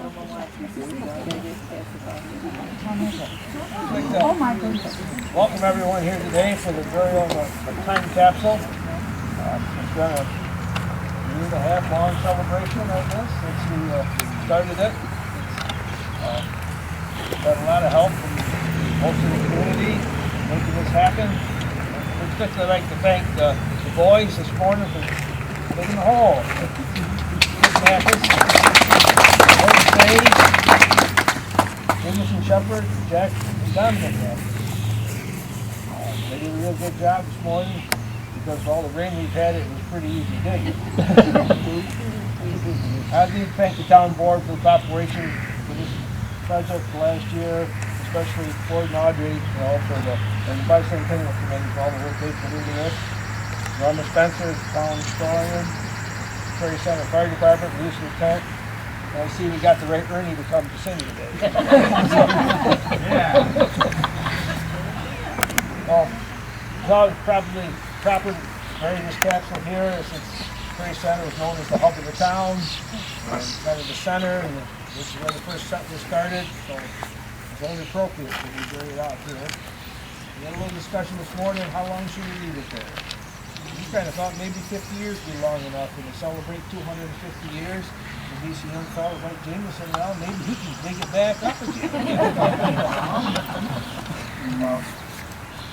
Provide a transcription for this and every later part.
Oh my goodness. Welcome everyone here today for the burial of the time capsule. It's been a year and a half long celebration, I guess, since we started it. Got a lot of help from most of the community making this happen. We'd particularly like to thank the boys this morning for digging the hole. Mathis, Jameson Shepherd, Jack, and Dominic Mathis. They did a real good job this morning. Because of all the rain we've had, it was pretty easy digging. I need to thank the town board for the cooperation for this project last year, especially Ford and Audrey, for the Bicentennial Committee for all the work they put into this. Norma Spencer, the town historian, Prairie Center Fire Department, Lucy Lieutenant. And I see we got the right Ernie to come to sing today. Well, it's always probably proper to bury this capsule here since Prairie Center was known as the hub of the town and kind of the center, and this is where the first settlers started, so it's only appropriate that we bury it out here. We had a little discussion this morning, how long should we leave it there? We kind of thought maybe 50 years would be long enough, and to celebrate 250 years, and these young fellows like Jameson, well, maybe he can dig it back up again.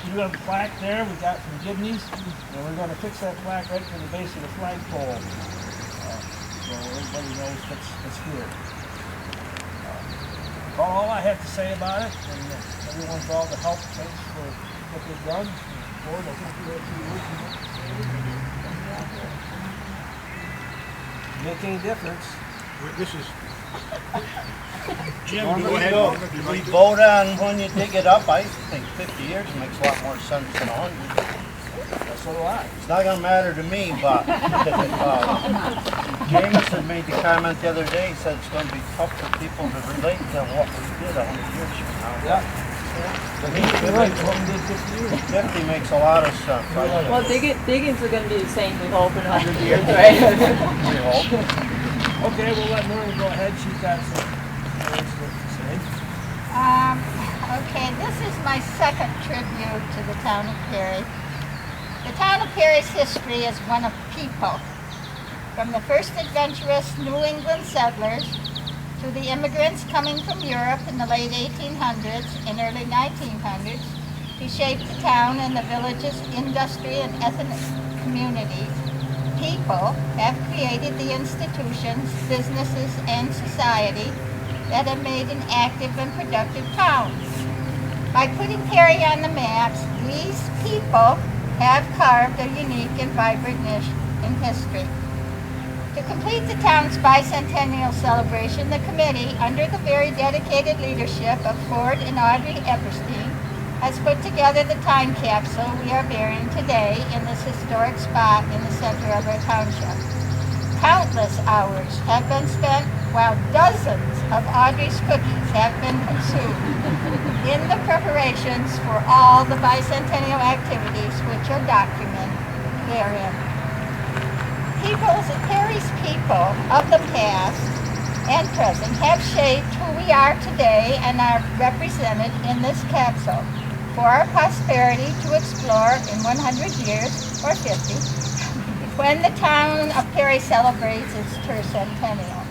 We have a plaque there we got from Gibney's, and we're going to fix that plaque right to the base of the flagpole, so everybody knows it's here. That's all I have to say about it, and everyone for all the help. Thanks for what they've done. Ford, I think you have 2 years. Make any difference? This is. Jim, do we vote on when you dig it up? I think 50 years makes a lot more sense than 100. So do I. It's not going to matter to me, but Jameson made the comment the other day. He said it's going to be tough for people to relate to what we did 100 years from now. Yeah. You're right, what we did 50 years. 50 makes a lot of sense. Well, diggings are going to be the same, we hope, in 100 years, right? We hope. Okay, we'll let Noreen go ahead. She's got some words to say. Okay, this is my second tribute to the town of Perry. The town of Perry's history is one of people. From the first adventurous New England settlers to the immigrants coming from Europe in the late 1800s and early 1900s to shape the town and the village's industry and ethnic community, people have created the institutions, businesses, and society that have made an active and productive town. By putting Perry on the maps, these people have carved a unique and vibrant niche in history. To complete the town's bicentennial celebration, the committee, under the very dedicated leadership of Ford and Audrey Epperstein, has put together the time capsule we are burying today in this historic spot in the center of our township. Countless hours have been spent while dozens of Audrey's cookies have been consumed in the preparations for all the bicentennial activities which are documented therein. Perry's people of the past and present have shaped who we are today and are represented in this capsule for our posterity to explore in 100 years or 50 when the town of Perry celebrates its tercentennial.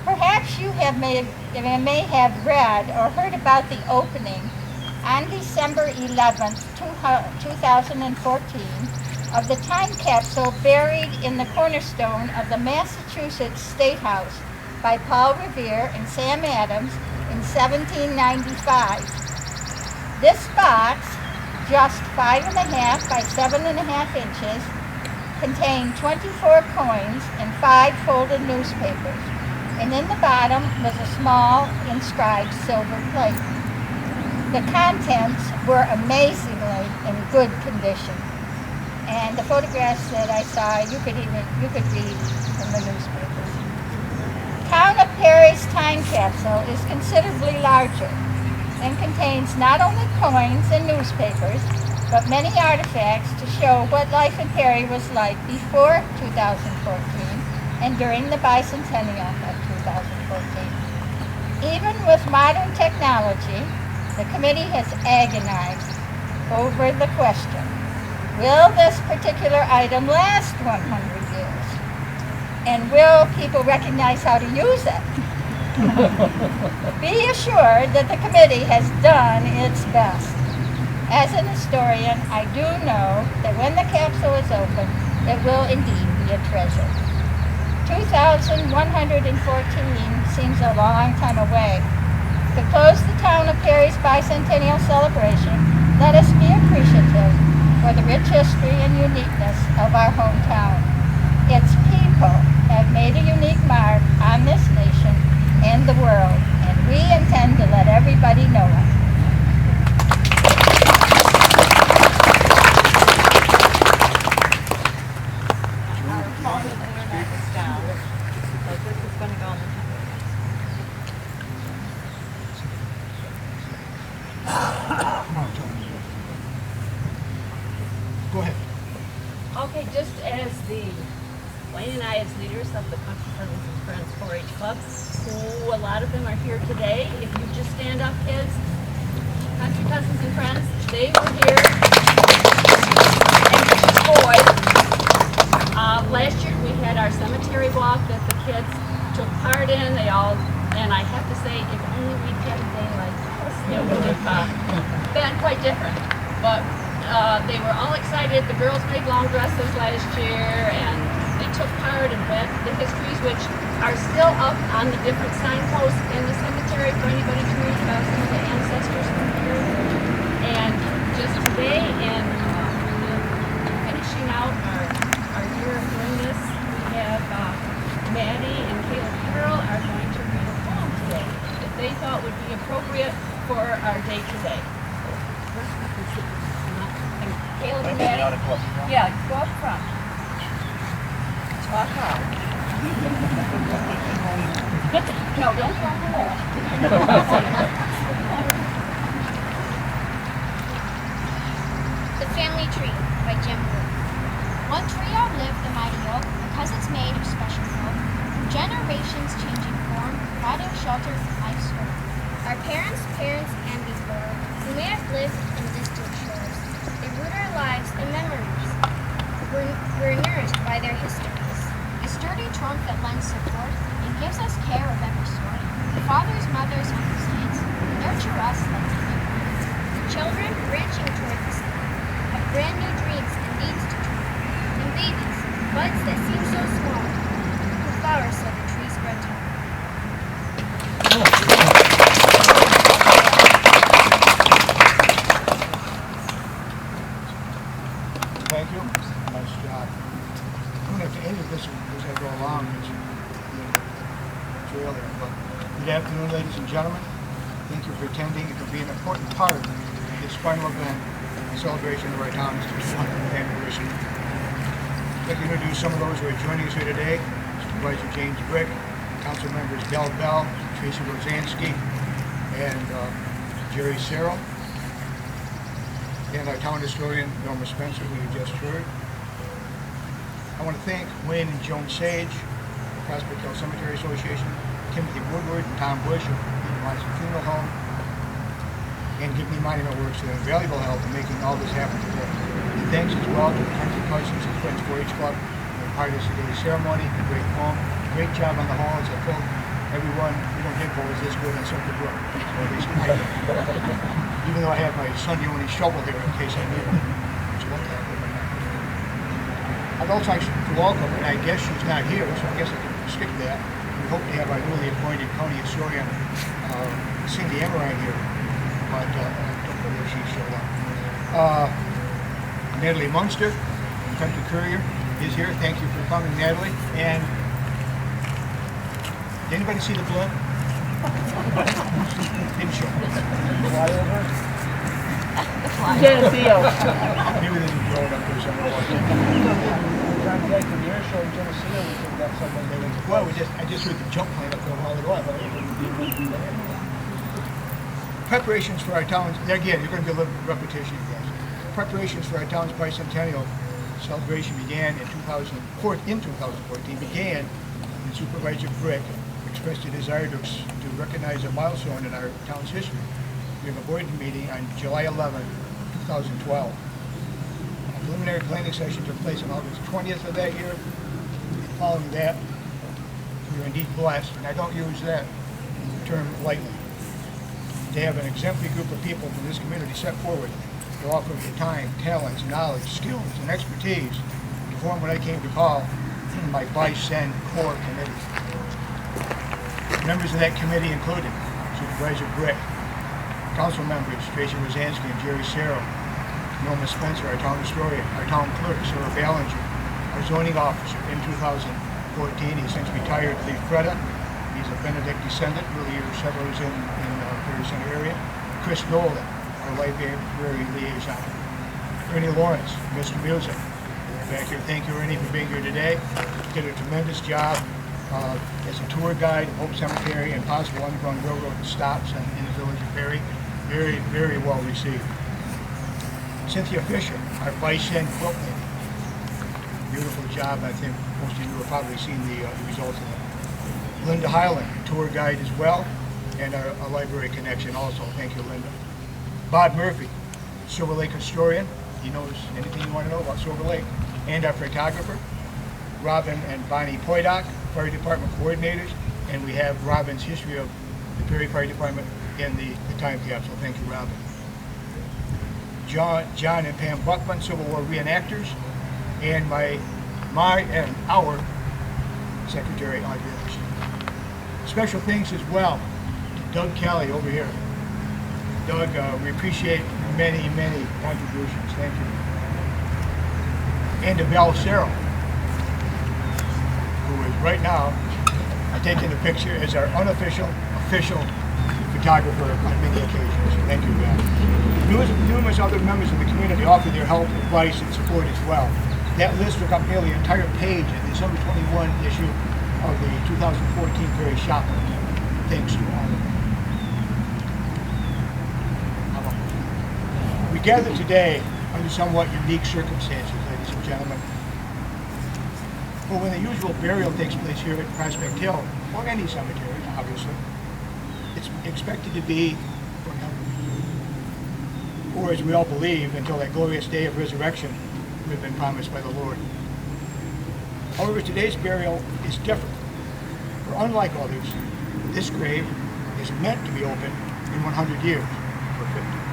Perhaps you may have read or heard about the opening on December 11th, 2014 of the time capsule buried in the cornerstone of the Massachusetts State House by Paul Revere and Sam Adams in 1795. This box, just 5.5 by 7.5 inches, contained 24 coins and 5 folded newspapers, and in the bottom was a small inscribed silver plate. The contents were amazingly in good condition, and the photographs that I saw, you could read from the newspapers. Town of Perry's time capsule is considerably larger and contains not only coins and newspapers, but many artifacts to show what life in Perry was like before 2014 and during the bicentennial of 2014. Even with modern technology, the committee has agonized over the question, will this particular item last 100 years? And will people recognize how to use it? Be assured that the committee has done its best. As an historian, I do know that when the capsule is open, it will indeed be a treasure. 2,114 seems a long time away. To close the town of Perry's bicentennial celebration, let us be appreciative for the rich history and uniqueness of our hometown. Its people have made a unique mark on this nation and the world, and we intend to let everybody know it. This is going to go on the Go ahead. Okay, just as Wayne and I, as leaders of the Country Cousins and Friends 4-H Club, who a lot of them are here today. If you just stand up, kids, Country Cousins and Friends, they were here. And boys, last year we had our cemetery walk that the kids took part in. And I have to say, if only we'd had a day like this, it would have been quite different. But they were all excited. The girls made long dresses last year, and they took part and read the histories, which are still up on the different signposts in the cemetery for anybody to read about some of the ancestors from here. And just today, in finishing out our year of doing this, we have Maddie and Caleb Carroll are going to read a poem today that they thought would be appropriate for our day today. Caleb and Maddie, yeah, go up front. Talk out. No, don't talk away. The Family Tree by Jim Wood. One tree outlived the mighty oak because it's made of special folk. From generations changing form, providing shelter from life's storm. Our parents, and before, who may have lived in distant shores, they root our lives in memories. We're nourished by their histories. A sturdy trunk that lends support and gives us care of every sort. Fathers, mothers, uncles, aunts nurture us like different children branching toward the sky have brand new dreams and needs to try. And babies, buds that seem so small, who flower so the trees grow tall. Thank you. Nice job. I'm going to have to edit this as I go along. It's earlier, but good afternoon, ladies and gentlemen. Thank you for attending. It will be an important part of this final event, the celebration of our town's 200th anniversary. I'd like to introduce some of those who are joining us here today. Supervisor James Brick, Council members Del Bell, Tracy Rosansky, and Jerry Serrell, and our town historian, Norma Spencer, who you just heard. I want to thank Wayne and Joan Sage, the Prospect Hill Cemetery Association, Timothy Woodward and Tom Bush of the Watson Funeral Home, and Give Me Monument Works for their invaluable help in making all this happen today. And thanks as well to the Country Cousins and Friends 4-H Club for part of today's ceremony. A great poem, great job on the hall. As I told everyone, we don't get bowls this good on Circuit Brook. So at least I do. Even though I have my Sunday morning shovel here in case I need one. Which won't happen right now. I'd also like to welcome, and I guess she's not here, so I guess I can skip that. We hope to have our newly appointed county historian, Cindy Emerine here, but I don't know where she showed up. Natalie Munster, Country Courier, is here. Thank you for coming, Natalie. And did anybody see the blimp? Didn't show. Flyover? Geneseo. Maybe they didn't throw it up there somewhere. Contact the air show in Geneseo. We think that's something they would. Well, I just heard the jump plane up there a while ago. Preparations for our town's, again, you're going to be a little repetition, you guys. Preparations for our town's bicentennial celebration began in 2014, began when Supervisor Brick, the expressed a desire to recognize a milestone in our town's history. We have a board meeting on July 11, 2012. A preliminary planning session took place on August 20th of that year. Following that, we were indeed blessed, and I don't use that term lightly, to have an exemplary group of people from this community step forward to offer their time, talents, knowledge, skills, and expertise to form what I came to call my Bicen Core Committee. Members of that committee included Supervisor Britt, council members Tracy Rosansky and Jerry Serro, Norma Spencer, our town historian, our town clerk, Sarah Ballinger, our zoning officer in 2014. He since retired, Lee Freda. He's a Benedict descendant, really settlers in the Prairie Center area. Chris Nolan, our library liaison. Ernie Lawrence, Mr. Music. Back here, thank you, Ernie, for being here today. Did a tremendous job as a tour guide of Hope Cemetery and possible Underground Railroad stops in the village of Perry. Very, very well received. Cynthia Fisher, our Bicen quilt lady. Beautiful job. I think most of you have probably seen the results of that. Linda Highland, tour guide as well, and a library connection also. Thank you, Linda. Bob Murphy, Silver Lake historian. He knows anything you want to know about Silver Lake. And our photographer. Robin and Bonnie Poidock, fire department coordinators, and we have Robin's history of the Perry Fire Department in the time capsule. Thank you, Robin. John and Pam Buckman, Civil War reenactors, and our secretary, Audrey Ellis. Special thanks as well to Doug Kelly over here. Doug, we appreciate many, many contributions. Thank you. And to Val Serro, who is right now taking a picture as our official photographer on many occasions. Thank you, Val. Numerous other members of the community offer their help, advice, and support as well. That list took up nearly an entire page in the December 21 issue of the 2014 Perry Shopper. Thanks to all of them. We gather today under somewhat unique circumstances, ladies and gentlemen. But when the usual burial takes place here at Prospect Hill, or any cemetery, obviously, it's expected to be forever. Or as we all believe, until that glorious day of resurrection we've been promised by the Lord. However, today's burial is different. For unlike others, this grave is meant to be open in 100 years, or 50.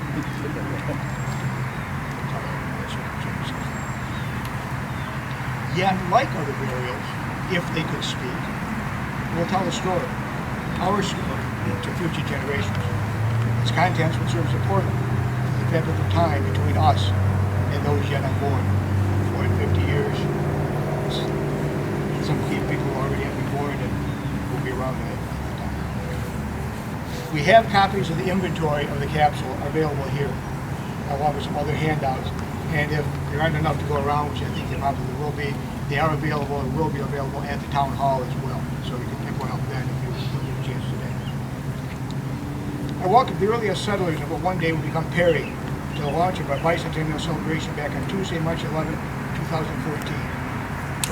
Yet, like other burials, if they could speak, will tell a story, our story, to future generations. Its contents will serve as a portal to the depth of the time between us and those yet unborn. 40, 50 years. Some people already have been born and will be around at that time. We have copies of the inventory of the capsule available here, along with some other handouts. And if there aren't enough to go around, which I think there probably will be, they are available and will be available at the town hall as well. So you can pick one up then if you get a chance today. I welcome the earliest settlers of what one day will become Perry to the launch of our Bicentennial celebration back on Tuesday, March 11, 2014,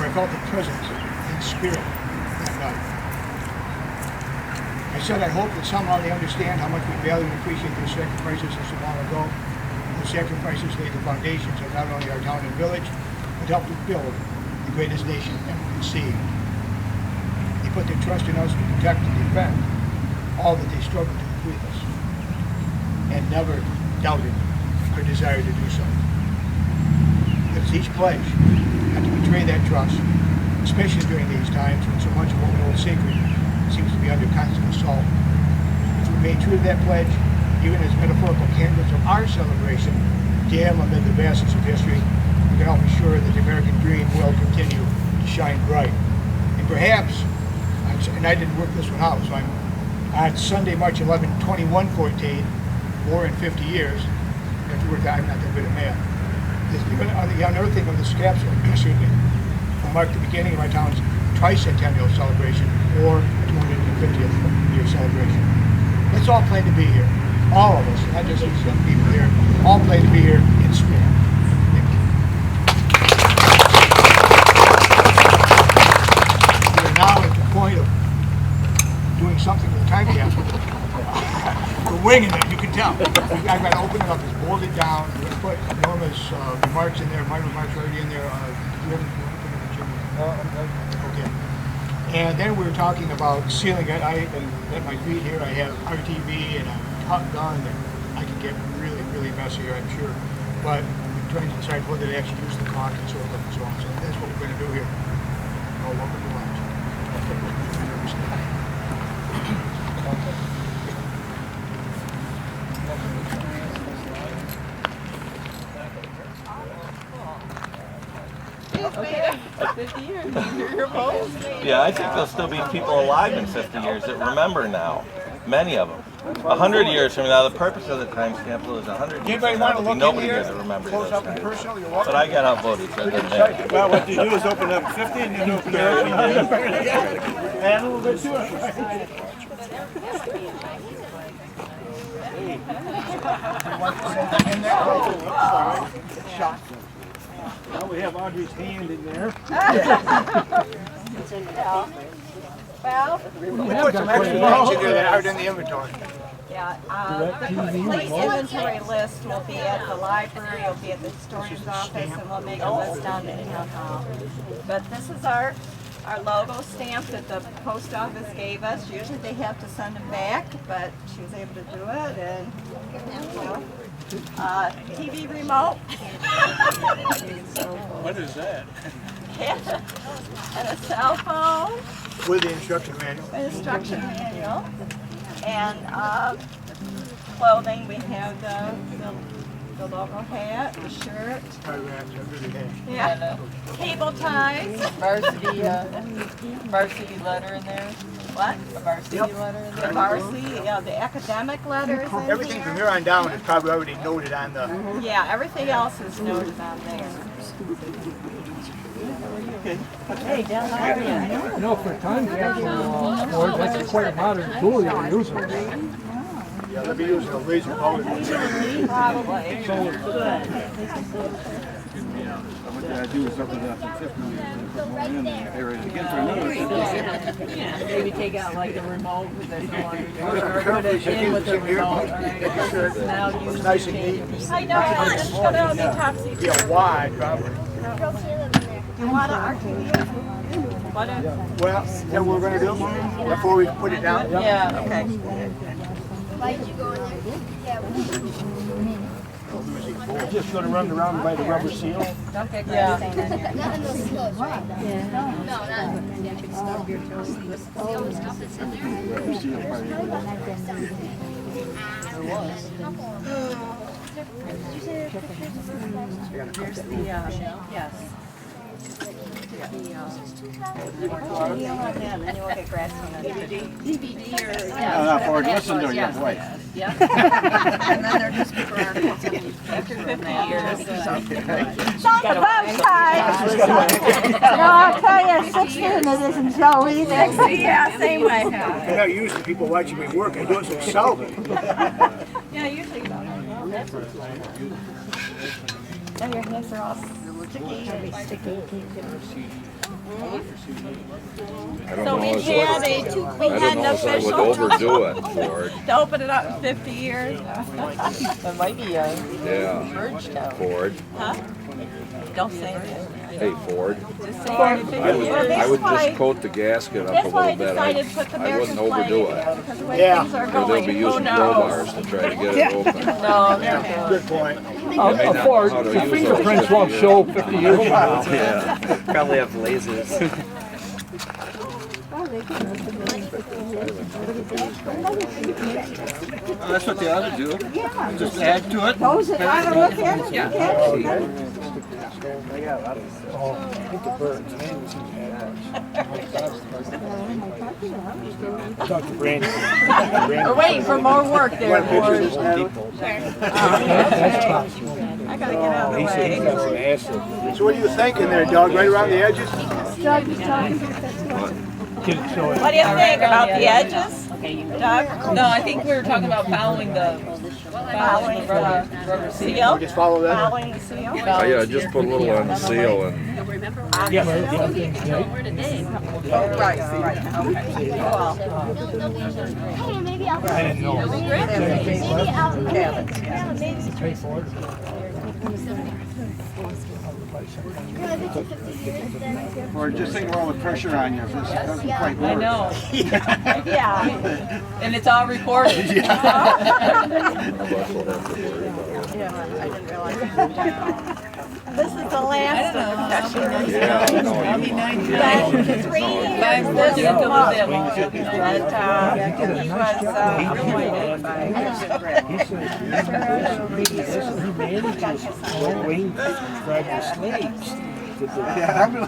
where I felt the presence and spirit that night. I said I hope that somehow they understand how much we value and appreciate their sacrifices so long ago. The sacrifices laid the foundations of not only our town and village, but helped to build the greatest nation ever conceived. They put their trust in us to protect and defend all that they struggled to bequeath us, and never doubted our desire to do so. But it's each pledge not to betray that trust, especially during these times when so much of what we hold sacred seems to be under constant assault. If we remain true to that pledge, even as metaphorical candidates of our celebration, dim amid the vastness of history, we can help ensure that the American dream will continue to shine bright. And perhaps, and I didn't work this one out, so I'm on Sunday, March 11, 2114, more than 50 years, I have to work out, I'm not that good at math. The unearthing of this capsule, will mark the beginning of our town's Bicentennial celebration, or 250th year celebration. Let's all plan to be here. All of us, not just some people here, all plan to be here in spirit. We are now at the point of winging it, you can tell. I gotta open it up, it's bolted down, we're gonna put Norma's remarks in there, my remarks already in there. Do you want to put it in the chimney? Okay. And then we were talking about sealing it. At my feet here, I have RTV and a hot gun that I can get really, really messy here, I'm sure. But we're trying to decide whether to actually use the caulk and so forth and so on. So that's what we're gonna do here. Oh, welcome to lunch. Yeah, I think there'll still be people alive in 50 years that remember now. Many of them. 100 years from now, the purpose of the time capsule is 100 years Anybody from want now. to There'll be look in nobody here? here that remembers Close those up and times. personal, you're welcome. But I got outvoted, so it doesn't matter. Well, what you do is open up 50 and then open up 100. Add a little bit to it. Now we have Audrey's hand in there. Well, We put some extra things in there that aren't in the inventory. yeah, the complete inventory list will be at the library, it'll be at the historian's office, and we'll make a list down in town hall. But this is our logo stamp that the post office gave us. Usually they have to send them back, but she was able to do it, and, you know, TV remote. What is that? And a cell phone. With the instruction manual. An instruction manual, and clothing. We have the logo hat, the shirt, yeah, cable ties. Varsity letter in there. What? A varsity letter in The there. varsity, yeah, the academic letters in Everything from here. here on down is probably already noted on the. Yeah, everything else is noted on there. Hey, Dale, how are you? You know, for a time capsule, that's quite a modern tool you're using. Yeah, they'll be using a laser powered. Probably. What did I do with something else in 50 years? Put more in there. Area again for another. Yeah, maybe take out like the remote with the or put it in with the remote. Now use It's nice and neat. I know, it's gonna be topsy. Be a wide probably. You want an RTV? Well, then we're gonna do before we put it down. Yeah. Okay. Just gonna run around by the rubber seal. Don't get Yeah. great stain in here. Yes. And then you will get grass stain on it. DVD or Not for listen to your voice. yeah. And then they're just paper articles. After 50 years. Not the bow tie. No, I'll tell you, 16 it isn't so either. Yeah, same way. I'm not used to people watching me work. I do it so seldom. Yeah, usually you don't. Now your hands are all sticky. So we had an official overdo it, Ford. to open it up in 50 years. That might be a Yeah. merge town. Ford. Huh? Don't say that. Hey, Ford. Just say it. I would just coat the gasket up a That's why I little bit. decided to put the I American wouldn't flag overdo in it. because the way Yeah. things are Or they'll going, be who using knows? crowbars to try to get it open. No, Good point. Ford, How to the use fingerprints those won't show 50 years from now. Yeah. Probably have lasers. That's what they ought to do. Just add to it. Those that want to look at it, Talk to Brandy. we're waiting for more work there, Ford. I gotta get out of the way. So what are you thinking there, Doug? Right around the edges? What do you think about the edges, Doug? No, I think we were talking about following the Following the rubber seal. Just follow that. Following the seal. Yeah, just put a little on the seal and. Yes. Over today. Oh, right. Okay. Well, Hey, maybe I'll. I didn't know. Maybe I'll. Straightforward. Or just think of all the pressure on you if this doesn't quite work. I know. Yeah. And it's all recorded. Yeah. I didn't realize. This is the last of the confession. Yeah, I know. I'll be 99. 5 years into the demo. But he was appointed by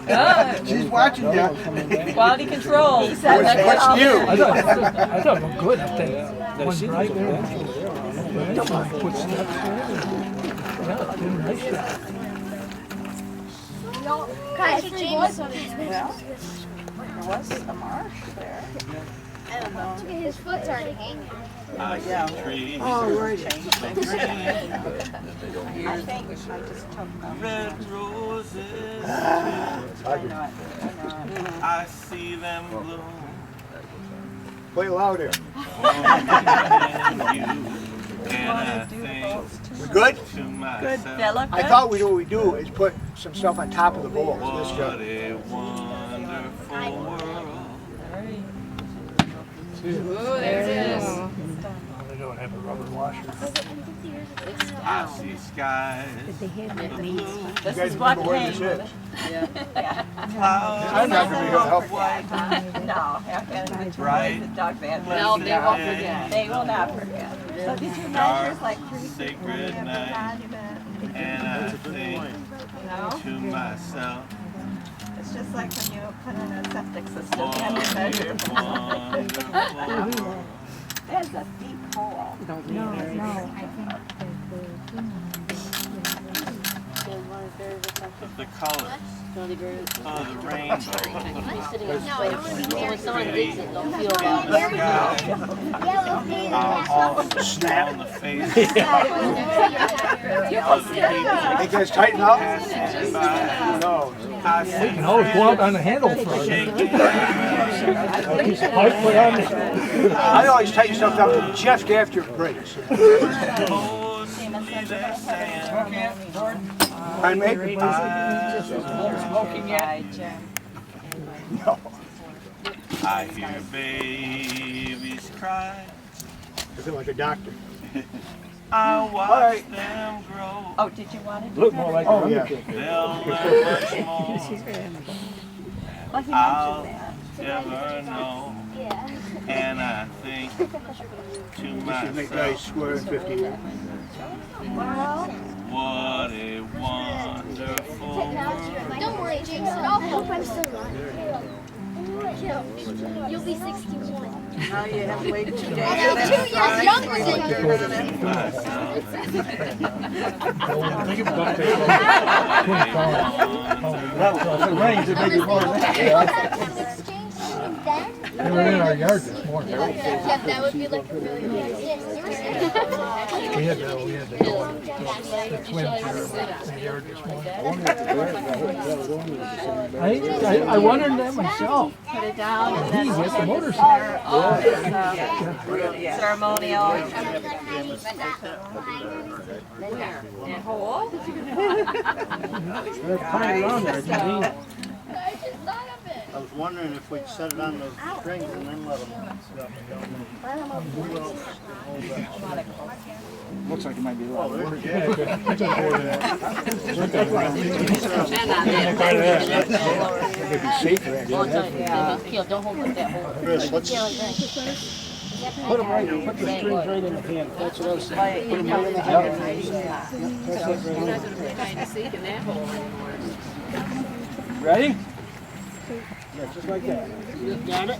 Yeah, she's watching you. quality control. What's new? I thought it was good up there. One right there. Put steps in. Yeah, did a nice job. Pastor James. There was a marsh there. I don't know. His foot's already hanging. Yeah. Oh, we're changing things. I think I just took them. Red roses, I know. I see them bloom. Play louder. And I think We good? to Good myself, fella. I thought what we do is put some stuff on top of the bowl. This what job. a wonderful world. Ooh, there it is. They don't have a rubber washer. I see skies of blue, You This guys is what remember where this came with is? it. clouds I'm not gonna be able to help. of white, No, after the Bright. the dog band. No, they won't forget. They will not forget. So did you measure like 3 feet? sacred night, and I think to myself, It's just like when you put in a septic system, you what have to measure. a wonderful world. There's a deep hole. Of the colors of the rainbow, No, I don't want to be there. someone digs it, don't feel the sky, Yellow paint. all on the face of the Hey guys, tighten up. passing by. No. I You see can always go out on the handle for a piece of pipe put on there. I always tighten stuff up just after it breaks. I make Smoking yet? no. I hear babies cry. I feel like a doctor. I watch them grow. Oh, did you want it? Look more like a Oh, rubber yeah. chicken. They'll learn much more. Well, he I'll mentioned never know. Yeah. And I think to Should make guys myself, square in 50 years. what a wonderful world. Don't worry, Jason. I'll hope I'm still alive. You'll be 61. Now you have to wait 2 days. I'm 2 years younger than you. Think about that. If it rains, it makes it more than that. They were in our yard this morning. Yeah, that would be like a really good idea. We had to go and the twins were in the yard this morning. I wondered that myself. Put it down. He hit the motorcycle. Ceremonial. Hole? They're piling on there. I just thought of it. I was wondering if we'd set it on those strings and then let them. Looks like it might be a lot of work. Don't hold it that hole. Chris, let's. Put them right, put the strings right in the pan. That's what I was saying. Put them right in the hand. Trying to sink in that hole anymore. Ready? Yeah, just like that. Got it?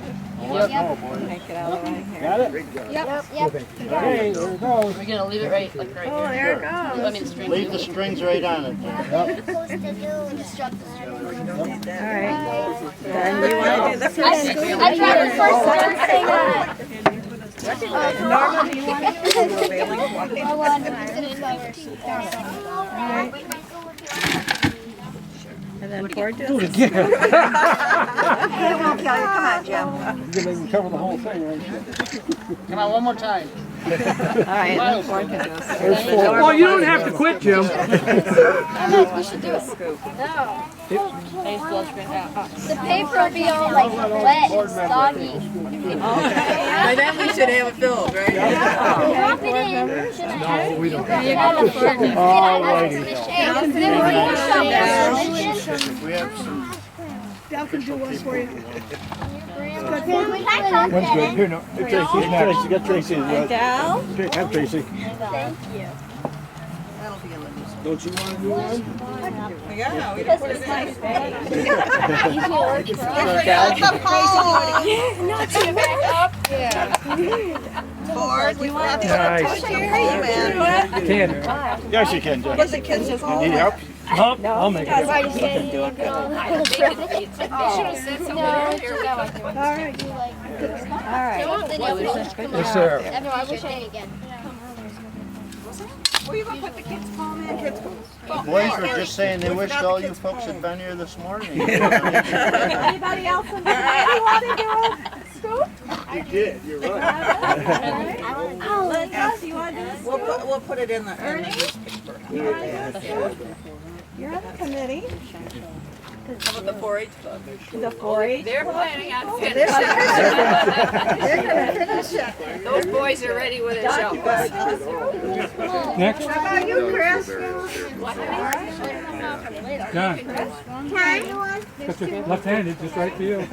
Take it out right here. Got it? Yep. Okay, there it goes. We're gonna leave it right, like right Oh, here. there it goes. I mean, string. Leave the strings right on it. Supposed to do instruct the All right. Then you want to do the first. I tried the first thing on it. Norma, do you want to do And then pour it. It won't kill you. Come on, Jim. You're gonna cover the whole thing, right? Come on, one more time. All right, and then pour it. Well, you don't have to quit, Jim. We should do it. No. The paper will be all like wet and soggy. And then we should have it filled, right? Drop it in. No, we don't. You got to pour it. We have some. Dal can do one for you. One's good. Here, no. Tracy's next. You got Tracy as well. Dal? Have Tracy. Thank you. Don't you want to do one? Yeah, we don't put it in. Not too back up. Board, you want to Nice. Can. Yes, you can, Jeff. But the kids just You need help? No, I'll make it. All right. Yes, sir. I wish I did again. Where you going to put the kids' palm in? Kids' Boys were just saying they wished all you folks had been here this morning. Anybody else in the family want to do a scoop? You did, you're right. Linda, do you want to do a scoop? We'll put it in the newspaper. You're on the committee. How about the 4-H club? The 4-H? They're planning on finishing. They're going to finish it. Those boys are ready with a show. Next. How about you, Chris? John. Left-handed, just right for you.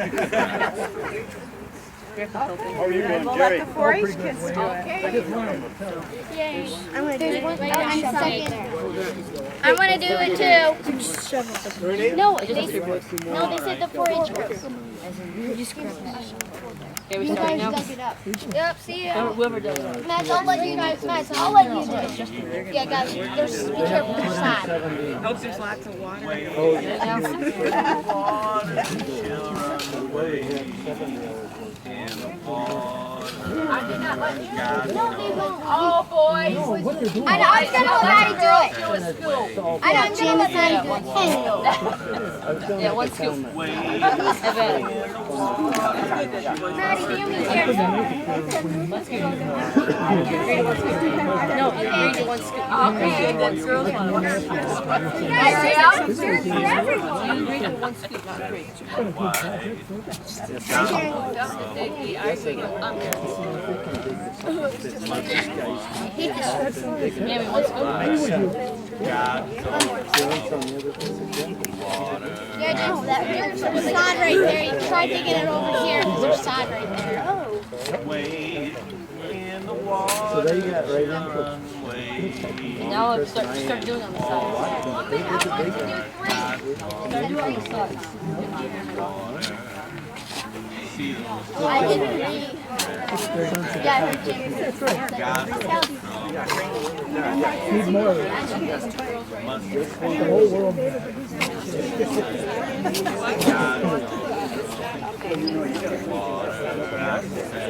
How are you doing, We'll Jerry? let the 4-H kids do it. There's one. I'm second. I want to do it too. No, they said the 4-H group. You guys dug it up. Yep, see ya. Whoever does it. Max, I'll let you guys. Max, I'll let you do it. Yeah, guys, there's be careful. There's side. Hope there's lots of water. I did not let you. No, they won't. Oh, boys. I'm gonna let Maddie do it. Do a scoop. I'm gonna let Maddie do it. Yeah, one scoop. Maddie, do me here. No, you agree to one scoop. Okay, then girls want one. Guys, there's for everyone. You agree to one scoop, not three. I agree to maybe one scoop. Yeah, just that. There's some sod right there. You tried to get it over here because there's sod right there. So there you got right in. Now let's start doing on the side. I didn't read. Yeah, I heard James. Need more of it. The whole world.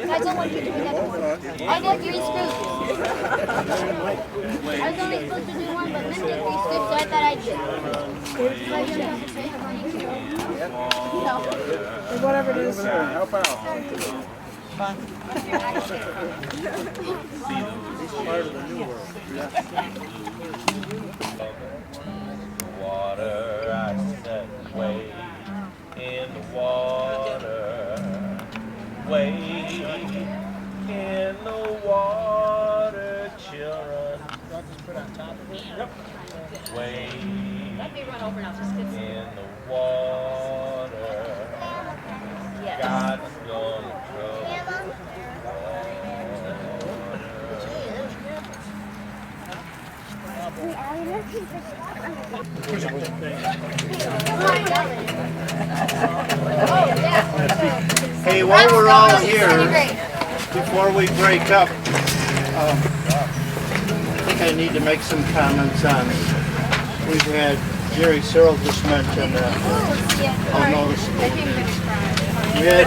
Guys, don't want you to do another one. I did 3 scoops. I was only supposed to do 1, but Min did 3 scoops, so I thought I'd do. No. Whatever it is. Help out. Water, I said, wade in the water, wade in the water, children. Wade Let me run over now, just get some. in the water. God's gonna trouble the Hey, while we're all here, before we break up, I think I need to make some comments on, we've had Jerry Searle just mentioned that, I'll notice. We had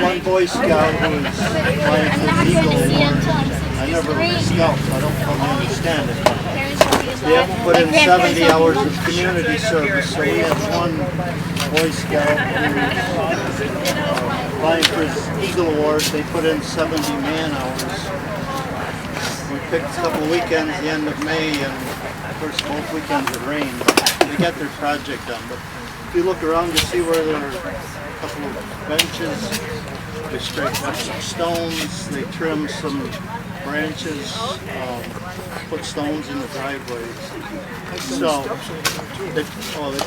one Boy Scout who was flying for the Eagle Award. I never was a scout, so I don't totally understand it. They haven't put in 70 hours of community service, so we had one Boy Scout who was flying for his Eagle Award. They put in 70 man hours. We picked a couple weekends at the end of May, and of course both weekends it rained. They got their project done, but if you look around, you see where there are a couple of benches. They straightened up some stones. They trimmed some branches, put stones in the driveways. So they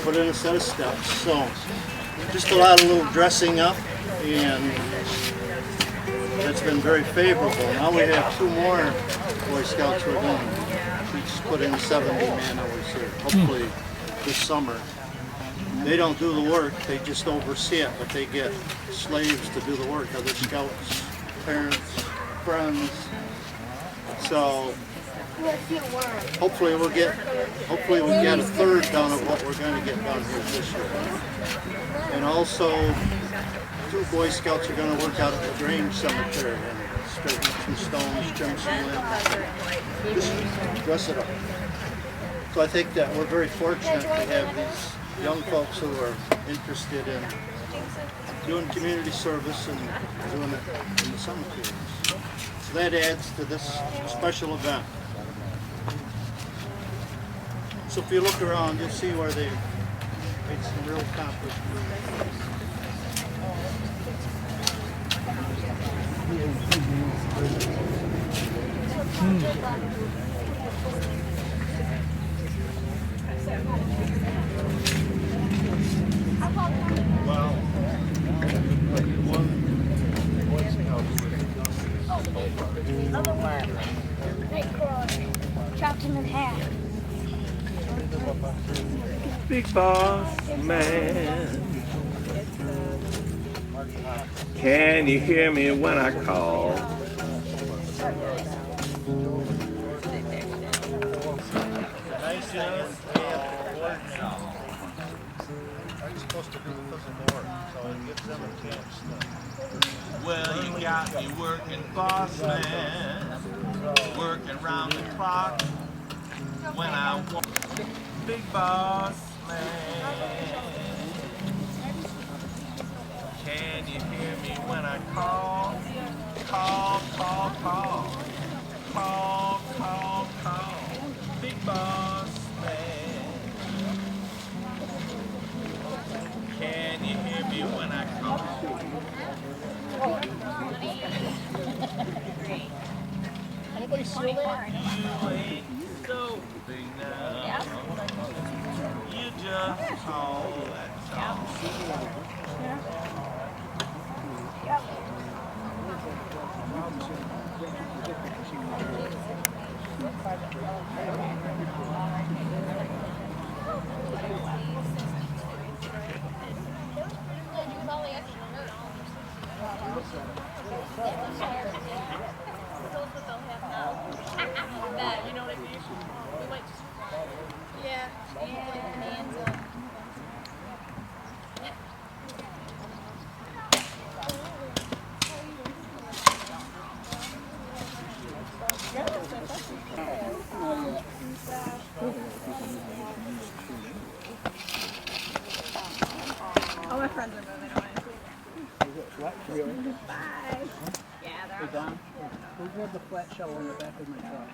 put in a set of steps. So just a lot of little dressing up, and that's been very favorable. Now we have 2 more Boy Scouts who are going to each put in 70 man hours here, hopefully this summer. They don't do the work, they just oversee it, but they get slaves to do the work, other scouts, parents, friends. So hopefully we get a third done of what we're going to get done here this year. And also 2 Boy Scouts are going to work out at the Grange Cemetery and straighten up some stones, trim some limbs, just dress it up. So I think that we're very fortunate to have these young folks who are interested in doing community service and doing it in the cemeteries. So that adds to this special event. So if you look around, you'll see where they made some real accomplishments. Well, Another one. Nightcrawler. Chopped him in half. Big boss man, can you hear me when I call? I'm supposed to do the physical work, so it gives them a chance to... Well, you got me working, boss man, working round the clock when I want. Big boss man, can you hear me when I call? Call, call, call, call, call, call. Big boss man, can you hear me when I call? Anybody see that? You ain't so big now. You just call that song. All my friends are moving away. Bye. Yeah, they're Hey Don, go grab the flat shovel in the back of my truck.